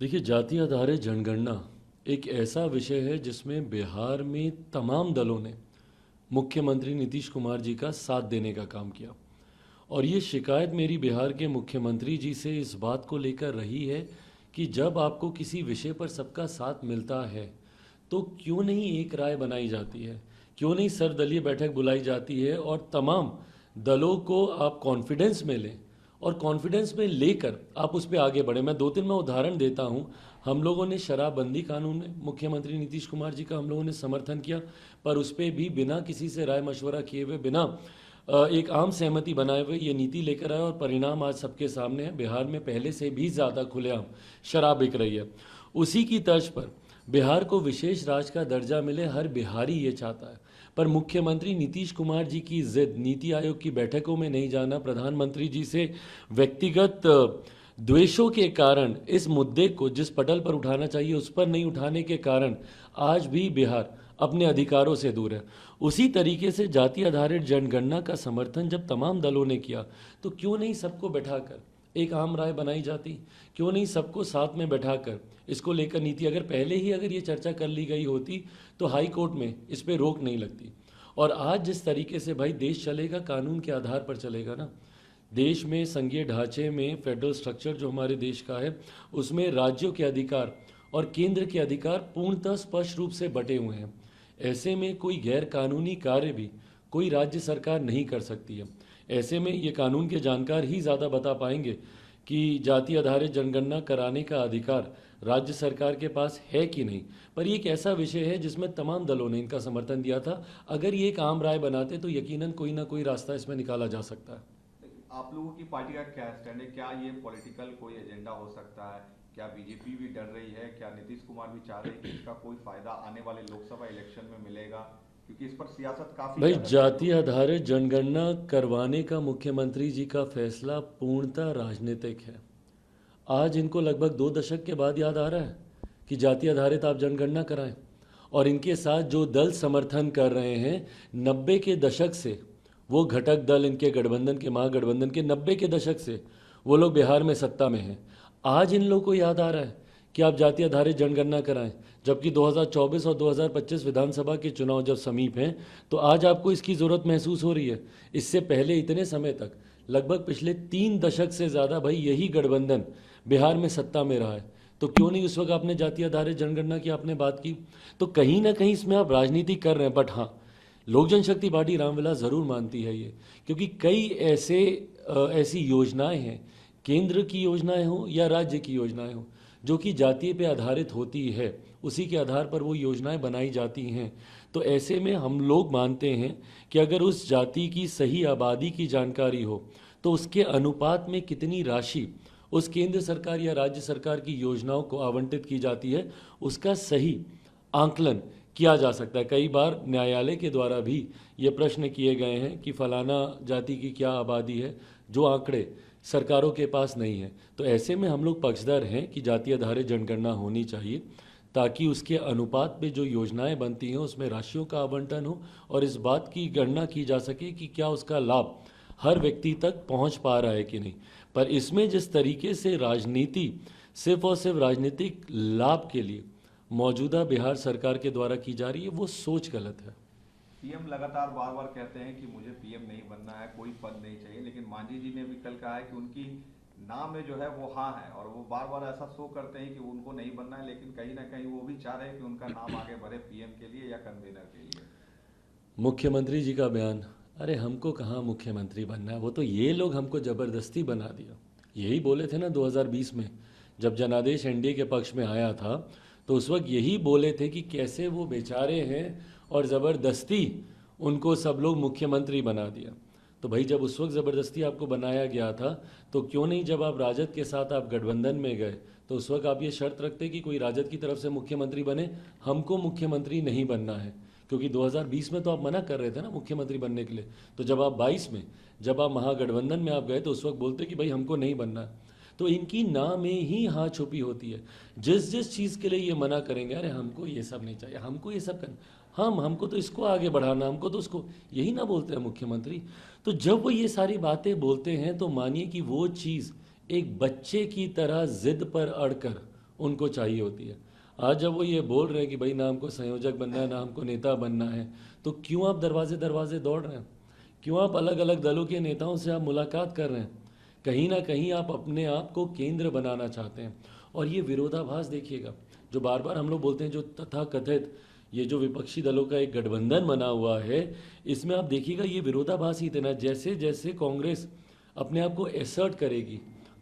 देखिए, जाति आधारित जनगणना एक ऐसा विषय है जिसमें बिहार में तमाम दलों ने मुख्यमंत्री नीतीश कुमार जी का साथ देने का काम किया। और ये शिकायत मेरी बिहार के मुख्यमंत्री जी से इस बात को लेकर रही है कि जब आपको किसी विषय पर सबका साथ मिलता है तो क्यों नहीं एक राय बनाई जाती है, क्यों नहीं सर्वदलीय बैठक बुलाई जाती है और तमाम दलों को आप कॉन्फिडेंस में लें और कॉन्फिडेंस में लेकर आप उस पर आगे बढ़े। मैं 2-3 मैं उदाहरण देता हूं। हम लोगों ने शराबबंदी कानून में मुख्यमंत्री नीतीश कुमार जी का हम लोगों ने समर्थन किया, पर उस पर भी बिना किसी से राय मशवरा किए हुए, बिना एक आम सहमति बनाए हुए ये नीति लेकर आए और परिणाम आज सबके सामने है। बिहार में पहले से भी ज़्यादा खुलेआम शराब बिक रही है। उसी की तर्ज पर बिहार को विशेष राज्य का दर्जा मिले, हर बिहारी ये चाहता है, पर मुख्यमंत्री नीतीश कुमार जी की जिद, नीति आयोग की बैठकों में नहीं जाना, प्रधानमंत्री जी से व्यक्तिगत द्वेषों के कारण इस मुद्दे को जिस पटल पर उठाना चाहिए उस पर नहीं उठाने के कारण आज भी बिहार अपने अधिकारों से दूर है। उसी तरीके से जाति आधारित जनगणना का समर्थन जब तमाम दलों ने किया तो क्यों नहीं सबको बैठाकर एक आम राय बनाई जाती, क्यों नहीं सबको साथ में बैठाकर इसको लेकर नीति, अगर ये चर्चा कर ली गई होती तो हाई कोर्ट में इस पर रोक नहीं लगती। और आज जिस तरीके से भाई देश चलेगा, कानून के आधार पर चलेगा ना। देश में संघीय ढांचे में फेडरल स्ट्रक्चर जो हमारे देश का है उसमें राज्यों के अधिकार और केंद्र के अधिकार पूर्णतः स्पष्ट रूप से बटे हुए हैं। ऐसे में कोई गैर कानूनी कार्य भी कोई राज्य सरकार नहीं कर सकती है। ऐसे में ये कानून के जानकार ही ज़्यादा बता पाएंगे कि जाति आधारित जनगणना कराने का अधिकार राज्य सरकार के पास है कि नहीं। पर ये एक ऐसा विषय है जिसमें तमाम दलों ने इनका समर्थन दिया था। अगर ये एक आम राय बनाते तो यकीनन कोई ना कोई रास्ता इसमें निकाला जा सकता है। आप लोगों की पार्टी का क्या स्टैंड है? क्या ये पॉलिटिकल कोई एजेंडा हो सकता है? क्या बीजेपी भी डर रही है? क्या नीतीश कुमार भी चाह रहे हैं कि इसका कोई फायदा आने वाले लोकसभा इलेक्शन में मिलेगा? क्योंकि इस पर सियासत काफी भाई, ज्यादा जाति आधारित जनगणना करवाने का मुख्यमंत्री जी का फैसला पूर्णतः राजनीतिक है। आज इनको लगभग 2 दशक के बाद याद आ रहा है कि जाति आधारित आप जनगणना कराएं, और इनके साथ जो दल समर्थन कर रहे हैं 90 के दशक से, वो घटक दल इनके गठबंधन के, महागठबंधन के 90 के दशक से वो लोग बिहार में सत्ता में हैं। आज इन लोगों को याद आ रहा है कि आप जाति आधारित जनगणना कराएं, जबकि 2024 और 2025 विधानसभा के चुनाव जब समीप हैं तो आज आपको इसकी ज़रूरत महसूस हो रही है। इससे पहले इतने समय तक, लगभग पिछले 3 दशक से ज़्यादा भाई यही गठबंधन बिहार में सत्ता में रहा है, तो क्यों नहीं उस वक्त आपने जाति आधारित जनगणना की आपने बात की। तो कहीं ना कहीं इसमें आप राजनीति कर रहे हैं। बट हाँ, लोक जनशक्ति पार्टी रामविलास ज़रूर मानती है ये, क्योंकि कई ऐसी योजनाएं हैं, केंद्र की योजनाएं हों या राज्य की योजनाएं हों, जो कि जाति पे आधारित होती है, उसी के आधार पर वो योजनाएं बनाई जाती हैं। तो ऐसे में हम लोग मानते हैं कि अगर उस जाति की सही आबादी की जानकारी हो तो उसके अनुपात में कितनी राशि उस केंद्र सरकार या राज्य सरकार की योजनाओं को आवंटित की जाती है, उसका सही आंकलन किया जा सकता है। कई बार न्यायालय के द्वारा भी ये प्रश्न किए गए हैं कि फलाना जाति की क्या आबादी है, जो आंकड़े सरकारों के पास नहीं है। तो ऐसे में हम लोग पक्षधर हैं कि जाति आधारित जनगणना होनी चाहिए, ताकि उसके अनुपात पे जो योजनाएं बनती हैं उसमें राशियों का आवंटन हो और इस बात की गणना की जा सके कि क्या उसका लाभ हर व्यक्ति तक पहुंच पा रहा है कि नहीं। पर इसमें जिस तरीके से राजनीति सिर्फ और सिर्फ राजनीतिक लाभ के लिए मौजूदा बिहार सरकार के द्वारा की जा रही है, वो सोच गलत है। पीएम लगातार बार बार कहते हैं कि मुझे पीएम नहीं बनना है, कोई पद नहीं चाहिए, लेकिन मांझी जी ने भी कल कहा है कि उनकी नाम में जो है वो हाँ है, और वो बार बार ऐसा शो करते हैं कि उनको नहीं बनना है, लेकिन कहीं ना कहीं वो भी चाह रहे हैं कि उनका नाम आगे बढ़े पीएम के लिए या कन्वीनर के लिए। मुख्यमंत्री जी का बयान, अरे हमको कहाँ मुख्यमंत्री बनना है, वो तो ये लोग हमको ज़बरदस्ती बना दिया। यही बोले थे ना 2020 में जब जनादेश एनडीए के पक्ष में आया था, तो उस वक्त यही बोले थे कि कैसे वो बेचारे हैं और ज़बरदस्ती उनको सब लोग मुख्यमंत्री बना दिया। तो भाई जब उस वक्त ज़बरदस्ती आपको बनाया गया था तो क्यों नहीं जब आप राजद के साथ आप गठबंधन में गए तो उस वक्त आप ये शर्त रखते कि कोई राजद की तरफ से मुख्यमंत्री बने, हमको मुख्यमंत्री नहीं बनना है। क्योंकि 2020 में तो आप मना कर रहे थे ना मुख्यमंत्री बनने के लिए। तो जब आप 22 में जब आप महागठबंधन में आप गए तो उस वक्त बोलते कि भाई हमको नहीं बनना है। तो इनकी ना में ही हाँ छुपी होती है। जिस जिस चीज़ के लिए ये मना करेंगे, अरे हमको ये सब नहीं चाहिए, हमको ये सब करना, हमको तो इसको आगे बढ़ाना, हमको तो उसको, यही ना बोलते हैं मुख्यमंत्री। तो जब वो ये सारी बातें बोलते हैं तो मानिए कि वो चीज़ एक बच्चे की तरह जिद पर अड़कर उनको चाहिए होती है। आज जब वो ये बोल रहे हैं कि भाई ना हमको संयोजक बनना है, ना हमको नेता बनना है, तो क्यों आप दरवाजे दरवाजे दौड़ रहे हैं? क्यों आप अलग अलग दलों के नेताओं से आप मुलाकात कर रहे हैं? कहीं ना कहीं आप अपने आप को केंद्र बनाना चाहते हैं। और ये विरोधाभास देखिएगा, जो बार बार हम लोग बोलते हैं, जो तथाकथित ये जो विपक्षी दलों का एक गठबंधन बना हुआ है, इसमें आप देखिएगा ये विरोधाभास ही देना, जैसे जैसे कांग्रेस अपने आप को एसर्ट करेगी,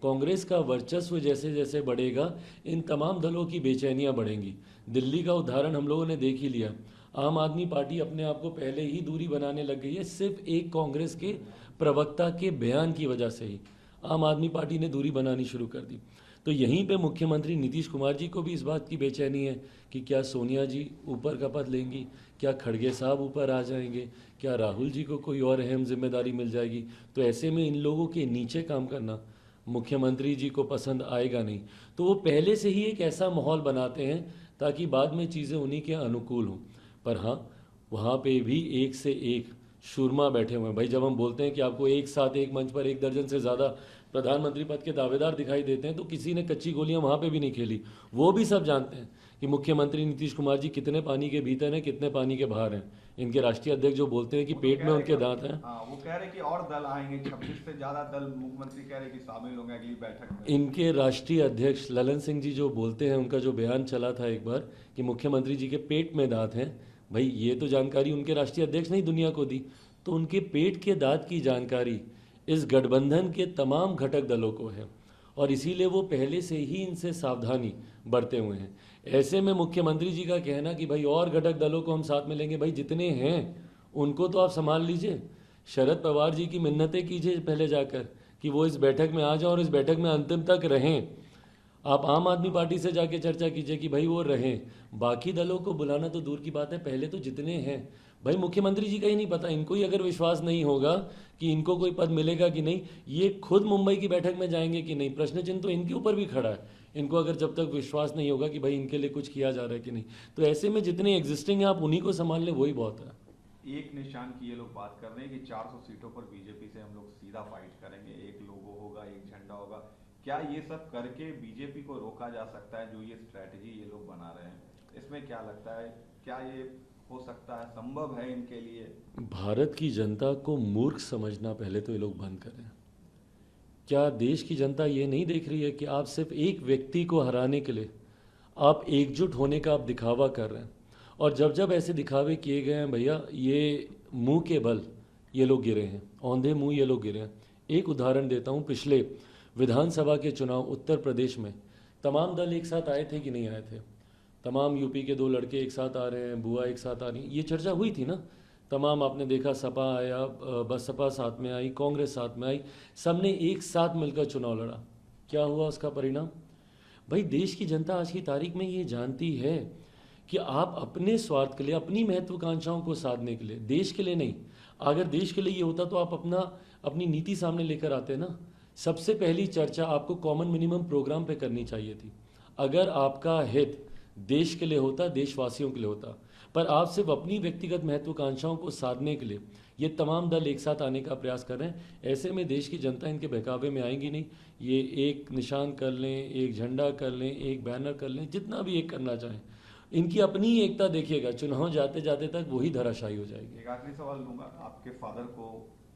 कांग्रेस का वर्चस्व जैसे जैसे बढ़ेगा, इन तमाम दलों की बेचैनियां बढ़ेंगी। दिल्ली का उदाहरण हम लोगों ने देख ही लिया। आम आदमी पार्टी अपने आप को पहले ही दूरी बनाने लग गई है, सिर्फ एक कांग्रेस के प्रवक्ता के बयान की वजह से ही आम आदमी पार्टी ने दूरी बनानी शुरू कर दी। तो यहीं पे मुख्यमंत्री नीतीश कुमार जी को भी इस बात की बेचैनी है कि क्या सोनिया जी ऊपर का पद लेंगी, क्या खड़गे साहब ऊपर आ जाएंगे, क्या राहुल जी को कोई और अहम जिम्मेदारी मिल जाएगी। तो ऐसे में इन लोगों के नीचे काम करना मुख्यमंत्री जी को पसंद आएगा नहीं। तो वो पहले से ही एक ऐसा माहौल बनाते हैं ताकि बाद में चीज़ें उन्हीं के अनुकूल हों। पर हाँ, वहाँ पे भी एक से एक शूरमा बैठे हुए हैं। भाई जब हम बोलते हैं कि आपको एक साथ एक मंच पर 1 दर्जन से ज़्यादा प्रधानमंत्री पद के दावेदार दिखाई देते हैं, तो किसी ने कच्ची गोलियां वहाँ पे भी नहीं खेली। वो भी सब जानते हैं कि मुख्यमंत्री नीतीश कुमार जी कितने पानी के भीतर हैं, कितने पानी के बाहर हैं। इनके राष्ट्रीय अध्यक्ष जो बोलते हैं कि वो तो पेट कह में रहे उनके कि दांत हैं, हाँ, वो कह रहे कि और दल आएंगे, 26 से ज्यादा दल मुख्यमंत्री कह रहे कि शामिल होंगे अगली बैठक में। इनके राष्ट्रीय अध्यक्ष ललन सिंह जी जो बोलते हैं, उनका जो बयान चला था एक बार कि मुख्यमंत्री जी के पेट में दांत हैं, भाई ये तो जानकारी उनके राष्ट्रीय अध्यक्ष ने ही दुनिया को दी। तो उनके पेट के दांत की जानकारी इस गठबंधन के तमाम घटक दलों को है, और इसीलिए वो पहले से ही इनसे सावधानी बरते हुए हैं। ऐसे में मुख्यमंत्री जी का कहना कि भाई और घटक दलों को हम साथ में लेंगे, भाई जितने हैं उनको तो आप संभाल लीजिए। शरद पवार जी की मिन्नतें कीजिए पहले जाकर कि वो इस बैठक में आ जाओ और इस बैठक में अंतिम तक रहें। आप आम आदमी पार्टी से जाके चर्चा कीजिए कि भाई वो रहें। बाकी दलों को बुलाना तो दूर की बात है, पहले तो जितने हैं, भाई मुख्यमंत्री जी का ही नहीं पता, इनको ही अगर विश्वास नहीं होगा कि इनको कोई पद मिलेगा कि नहीं, ये खुद मुंबई की बैठक में जाएंगे कि नहीं, प्रश्न चिन्ह तो इनके ऊपर भी खड़ा है। इनको अगर जब तक विश्वास नहीं होगा कि भाई इनके लिए कुछ किया जा रहा है कि नहीं, तो ऐसे में जितने एग्जिस्टिंग हैं आप उन्हीं को संभाल लें, वही बहुत है। एक निशान की ये लोग बात कर रहे हैं कि 400 सीटों पर बीजेपी से हम लोग सीधा फाइट करेंगे, एक लोगो होगा, एक झंडा होगा। क्या ये सब करके बीजेपी को रोका जा सकता है, जो ये स्ट्रैटेजी ये लोग बना रहे हैं? इसमें क्या लगता है, क्या ये हो सकता है, संभव है इनके लिए? भारत की जनता को मूर्ख समझना पहले तो ये लोग बंद करें। क्या देश की जनता ये नहीं देख रही है कि आप सिर्फ एक व्यक्ति को हराने के लिए आप एकजुट होने का आप दिखावा कर रहे हैं? और जब जब ऐसे दिखावे किए गए हैं भैया, ये मुंह के बल ये लोग गिरे हैं, औंधे मुंह ये लोग गिरे हैं। एक उदाहरण देता हूँ, पिछले विधानसभा के चुनाव उत्तर प्रदेश में तमाम दल एक साथ आए थे कि नहीं आए थे? तमाम यूपी के 2 लड़के एक साथ आ रहे हैं, बुआ एक साथ आ रही हैं, ये चर्चा हुई थी ना। तमाम आपने देखा, सपा आया, बसपा साथ में आई, कांग्रेस साथ में आई, सबने एक साथ मिलकर चुनाव लड़ा। क्या हुआ उसका परिणाम? भाई देश की जनता आज की तारीख में ये जानती है कि आप अपने स्वार्थ के लिए, अपनी महत्वाकांक्षाओं को साधने के लिए, देश के लिए नहीं। अगर देश के लिए ये होता तो आप अपनी नीति सामने लेकर आते ना। सबसे पहली चर्चा आपको कॉमन मिनिमम प्रोग्राम पे करनी चाहिए थी। अगर आपका हित देश के लिए होता, देशवासियों के लिए होता, पर आप सिर्फ अपनी व्यक्तिगत महत्वाकांक्षाओं को साधने के लिए ये तमाम दल एक साथ आने का प्रयास कर रहे हैं। ऐसे में देश की जनता इनके बहकावे में आएंगी नहीं। ये एक निशान कर लें, एक झंडा कर लें, एक बैनर कर लें, जितना भी एक करना चाहें, इनकी अपनी ही एकता देखिएगा, चुनाव जाते जाते तक वही धराशायी हो जाएगी। एक आखिरी सवाल लूंगा। आपके फादर को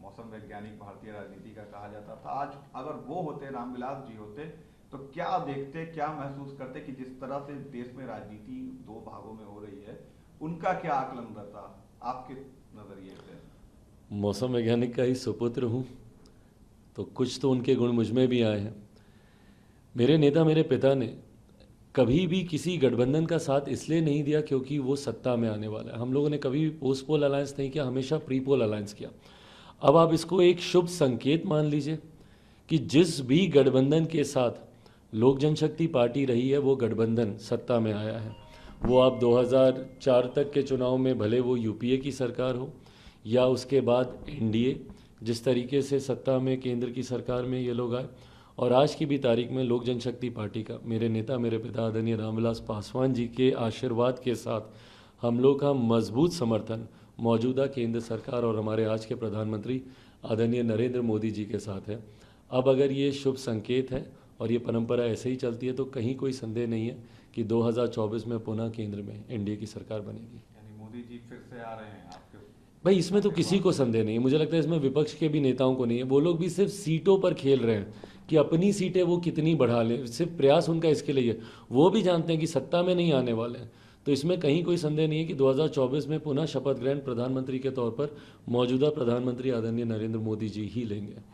मौसम वैज्ञानिक भारतीय राजनीति का कहा जाता था। आज अगर वो होते, रामविलास जी होते, तो क्या देखते, क्या महसूस करते कि जिस तरह से देश में राजनीति 2 भागों में हो रही है, उनका क्या आकलन रहता आपके नजरिए से? मौसम वैज्ञानिक का ही सुपुत्र हूँ, तो कुछ तो उनके गुण मुझ में भी आए हैं। मेरे नेता, मेरे पिता ने कभी भी किसी गठबंधन का साथ इसलिए नहीं दिया क्योंकि वो सत्ता में आने वाला है। हम लोगों ने कभी पोस्ट पोल अलायंस नहीं किया, हमेशा प्री पोल अलायंस किया। अब आप इसको एक शुभ संकेत मान लीजिए कि जिस भी गठबंधन के साथ लोक जनशक्ति पार्टी रही है, वो गठबंधन सत्ता में आया है। वो आप 2004 तक के चुनाव में भले वो यूपीए की सरकार हो या उसके बाद एनडीए, जिस तरीके से सत्ता में केंद्र की सरकार में ये लोग आए, और आज की भी तारीख में लोक जनशक्ति पार्टी का, मेरे नेता, मेरे पिता आदरणीय रामविलास पासवान जी के आशीर्वाद के साथ हम लोग का मजबूत समर्थन मौजूदा केंद्र सरकार और हमारे आज के प्रधानमंत्री आदरणीय नरेंद्र मोदी जी के साथ है। अब अगर ये शुभ संकेत है और ये परंपरा ऐसे ही चलती है, तो कहीं कोई संदेह नहीं है कि 2024 में पुनः केंद्र में एनडीए की सरकार बनेगी। यानी मोदी जी फिर से आ रहे हैं आपके? भाई इसमें तो किसी को संदेह नहीं है, मुझे लगता है इसमें विपक्ष के भी नेताओं को नहीं है। वो लोग भी सिर्फ सीटों पर खेल रहे हैं कि अपनी सीटें वो कितनी बढ़ा लें, सिर्फ प्रयास उनका इसके लिए है। वो भी जानते हैं कि सत्ता में नहीं आने वाले हैं, तो इसमें कहीं कोई संदेह नहीं है कि 2024 में पुनः शपथ ग्रहण प्रधानमंत्री के तौर पर मौजूदा प्रधानमंत्री आदरणीय नरेंद्र मोदी जी ही लेंगे।